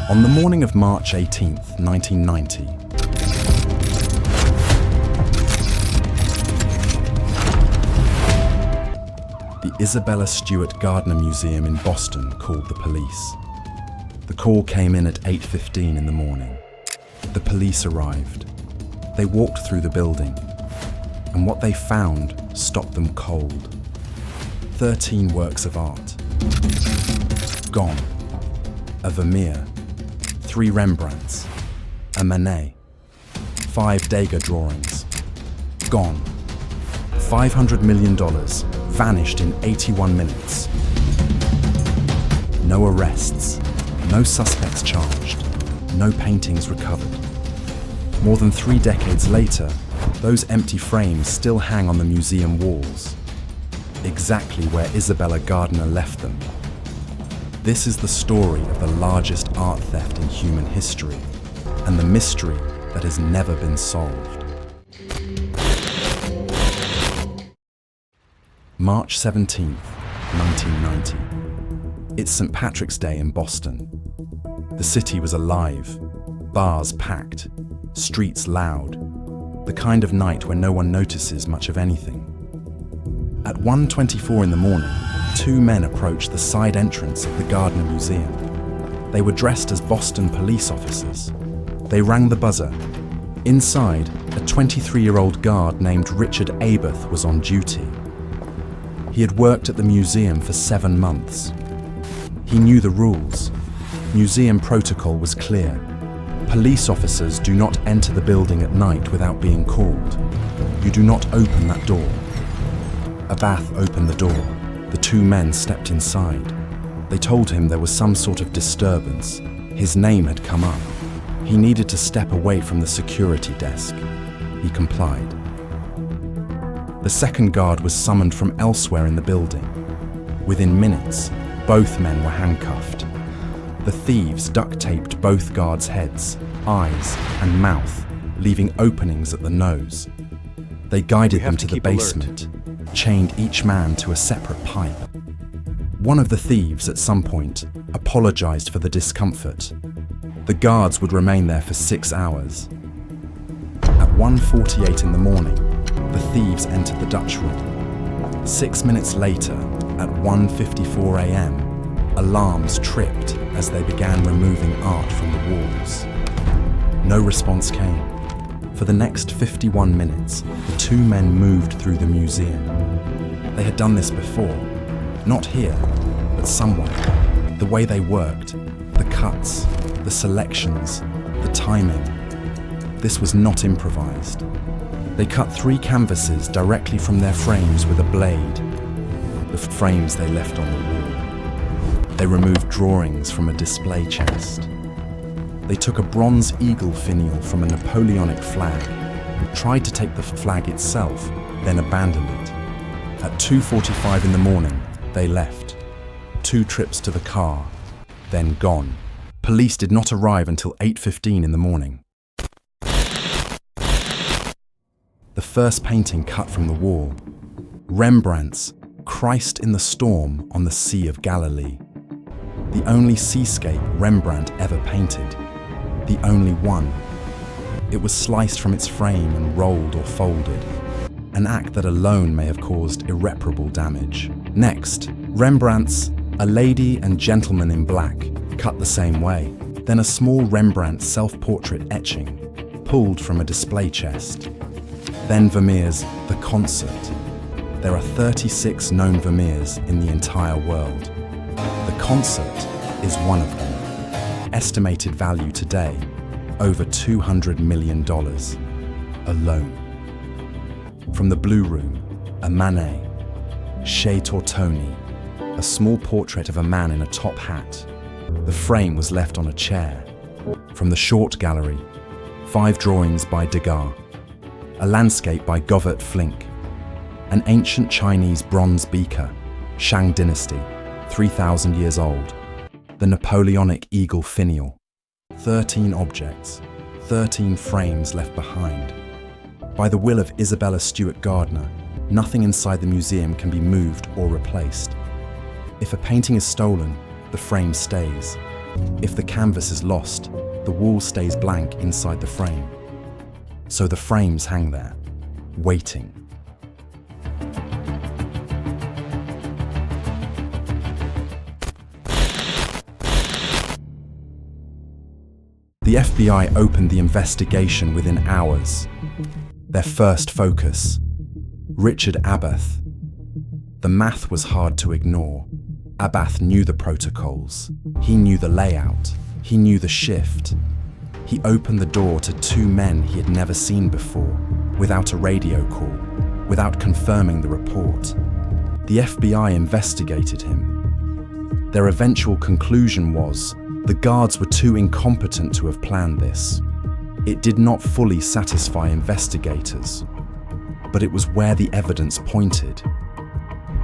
On the morning of March 18th, 1990, the Isabella Stewart Gardner Museum in Boston called the police. The call came in at 8:15 in the morning. The police arrived. They walked through the building, and what they found stopped them cold. 13 works of art. Gone. A Vermeer, 3 Rembrandts, a Manet, 5 Degas drawings. Gone. $500 million vanished in 81 minutes. No arrests, no suspects charged, no paintings recovered. More than 3 decades later, those empty frames still hang on the museum walls, exactly where Isabella Gardner left them. This is the story of the largest art theft in human history, and the mystery that has never been solved. March 17th, 1990. It's St. Patrick's Day in Boston. The city was alive, bars packed, streets loud, the kind of night where no one notices much of anything. At 1:24 in the morning, 2 men approached the side entrance of the Gardner Museum. They were dressed as Boston police officers. They rang the buzzer. Inside, a 23-year-old guard named Richard Aberth was on duty. He had worked at the museum for 7 months. He knew the rules. Museum protocol was clear. Police officers do not enter the building at night without being called. You do not open that door. Aberth opened the door. The 2 men stepped inside. They told him there was some sort of disturbance. His name had come up. He needed to step away from the security desk. He complied. The second guard was summoned from elsewhere in the building. Within minutes, both men were handcuffed. The thieves duct-taped both guards' heads, eyes, and mouth, leaving openings at the nose. They guided them to the basement, chained each man to a separate pipe. One of the thieves, at some point, apologized for the discomfort. The guards would remain there for 6 hours. At 1:48 in the morning, the thieves entered the Dutch room. 6 minutes later, at 1:54 a.m., alarms tripped as they began removing art from the walls. No response came. For the next 51 minutes, the 2 men moved through the museum. They had done this before, not here, but somewhere. The way they worked, the cuts, the selections, the timing. This was not improvised. They cut 3 canvases directly from their frames with a blade, the frames they left on the wall. They removed drawings from a display chest. They took a bronze eagle finial from a Napoleonic flag, tried to take the flag itself, then abandoned it. At 2:45 in the morning, they left. 2 trips to the car, then gone. Police did not arrive until 8:15 in the morning. The first painting cut from the wall. Rembrandt's Christ in the Storm on the Sea of Galilee. The only seascape Rembrandt ever painted. The only one. It was sliced from its frame and rolled or folded. An act that alone may have caused irreparable damage. Next, Rembrandt's A Lady and Gentleman in Black, cut the same way. Then a small Rembrandt self-portrait etching, pulled from a display chest. Then Vermeer's The Concert. There are 36 known Vermeers in the entire world. The Concert is one of them. Estimated value today, over $200 million. Alone. From the Blue Room, a Manet. Chez Tortoni, a small portrait of a man in a top hat. The frame was left on a chair. From the Short Gallery, 5 drawings by Degas. A landscape by Flinck. An ancient Chinese bronze beaker, Shang Dynasty, 3,000 years old. The Napoleonic eagle finial. 13 objects, 13 frames left behind. By the will of Isabella Stewart Gardner, nothing inside the museum can be moved or replaced. If a painting is stolen, the frame stays. If the canvas is lost, the wall stays blank inside the frame. So the frames hang there, waiting. The FBI opened the investigation within hours. Their first focus, Richard Abath. The math was hard to ignore. Abath knew the protocols. He knew the layout. He knew the shift. He opened the door to two men he had never seen before, without a radio call, without confirming the report. The FBI investigated him. Their eventual conclusion was, the guards were too incompetent to have planned this. It did not fully satisfy investigators, but it was where the evidence pointed.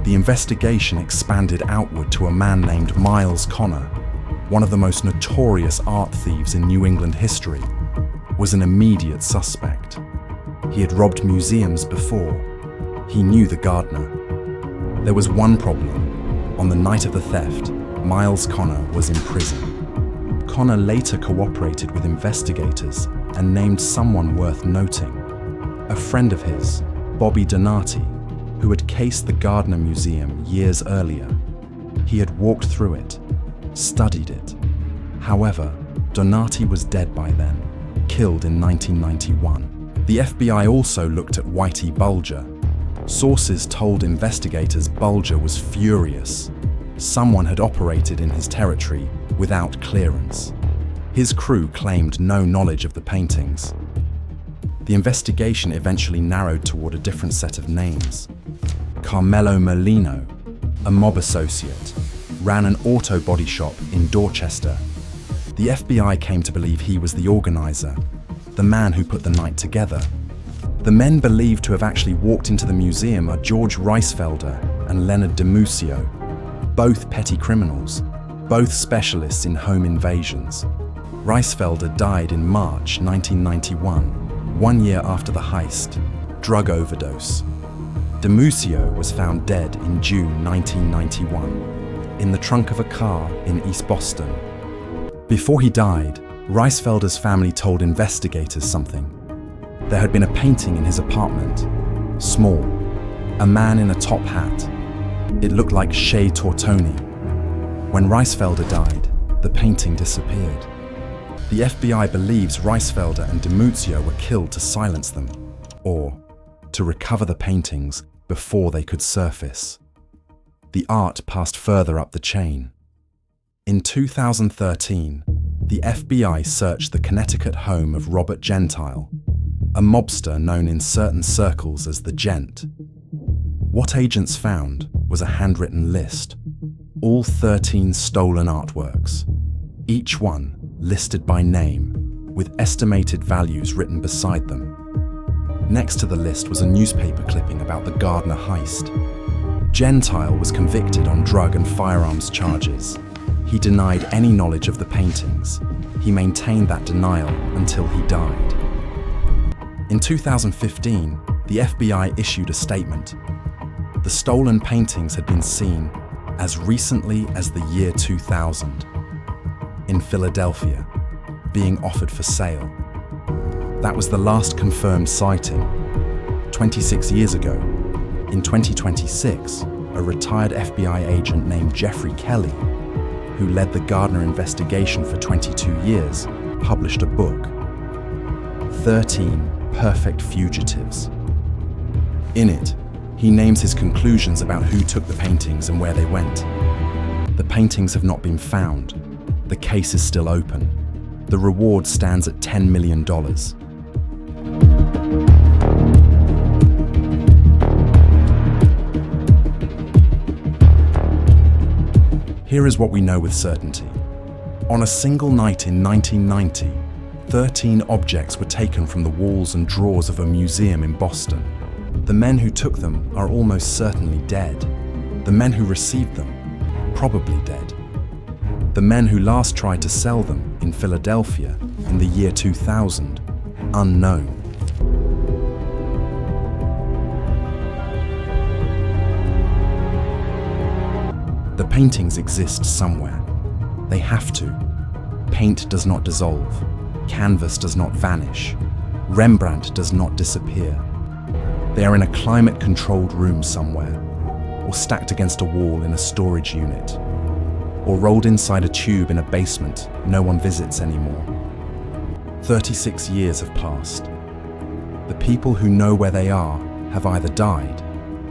The investigation expanded outward to a man named Miles Connor, one of the most notorious art thieves in New England history, was an immediate suspect. He had robbed museums before. He knew the Gardner. There was one problem. On the night of the theft, Miles Connor was in prison. Connor later cooperated with investigators and named someone worth noting. A friend of his, Bobby Donati, who had cased the Gardner Museum years earlier. He had walked through it, studied it. However, Donati was dead by then, killed in 1991. The FBI also looked at Whitey Bulger. Sources told investigators Bulger was furious. Someone had operated in his territory without clearance. His crew claimed no knowledge of the paintings. The investigation eventually narrowed toward a different set of names. Carmelo Molino, a mob associate, ran an auto body shop in Dorchester. The FBI came to believe he was the organizer, the man who put the night together. The men believed to have actually walked into the museum are George Reisfelder and Leonard DiMuccio, both petty criminals, both specialists in home invasions. Reisfelder died in March 1991, 1 year after the heist, drug overdose. DiMuccio was found dead in June 1991, in the trunk of a car in East Boston. Before he died, Reisfelder's family told investigators something. There had been a painting in his apartment, small, a man in a top hat. It looked like Shea Tortoni. When Reisfelder died, the painting disappeared. The FBI believes Reisfelder and DiMuccio were killed to silence them, or to recover the paintings before they could surface. The art passed further up the chain. In 2013, the FBI searched the Connecticut home of Robert Gentile, a mobster known in certain circles as the Gent. What agents found was a handwritten list, all 13 stolen artworks, each one listed by name, with estimated values written beside them. Next to the list was a newspaper clipping about the Gardner heist. Gentile was convicted on drug and firearms charges. He denied any knowledge of the paintings. He maintained that denial until he died. In 2015, the FBI issued a statement. The stolen paintings had been seen as recently as the year 2000 in Philadelphia, being offered for sale. That was the last confirmed sighting. 26 years ago, in 2026, a retired FBI agent named Jeffrey Kelly, who led the Gardner investigation for 22 years, published a book, 13 Perfect Fugitives. In it, he names his conclusions about who took the paintings and where they went. The paintings have not been found. The case is still open. The reward stands at $10 million. Here is what we know with certainty. On a single night in 1990, 13 objects were taken from the walls and drawers of a museum in Boston. The men who took them are almost certainly dead. The men who received them, probably dead. The men who last tried to sell them in Philadelphia in the year 2000, unknown. The paintings exist somewhere. They have to. Paint does not dissolve. Canvas does not vanish. Rembrandt does not disappear. They are in a climate-controlled room somewhere, or stacked against a wall in a storage unit, or rolled inside a tube in a basement no one visits anymore. 36 years have passed. The people who know where they are have either died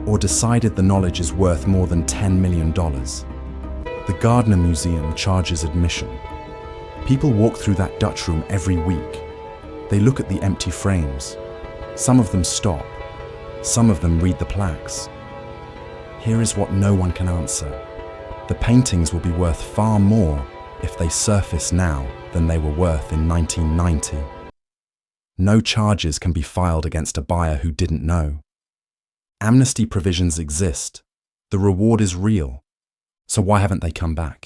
or decided the knowledge is worth more than $10 million. The Gardner Museum charges admission. People walk through that Dutch room every week. They look at the empty frames. Some of them stop. Some of them read the plaques. Here is what no one can answer. The paintings will be worth far more if they surface now than they were worth in 1990. No charges can be filed against a buyer who didn't know. Amnesty provisions exist. The reward is real. So why haven't they come back?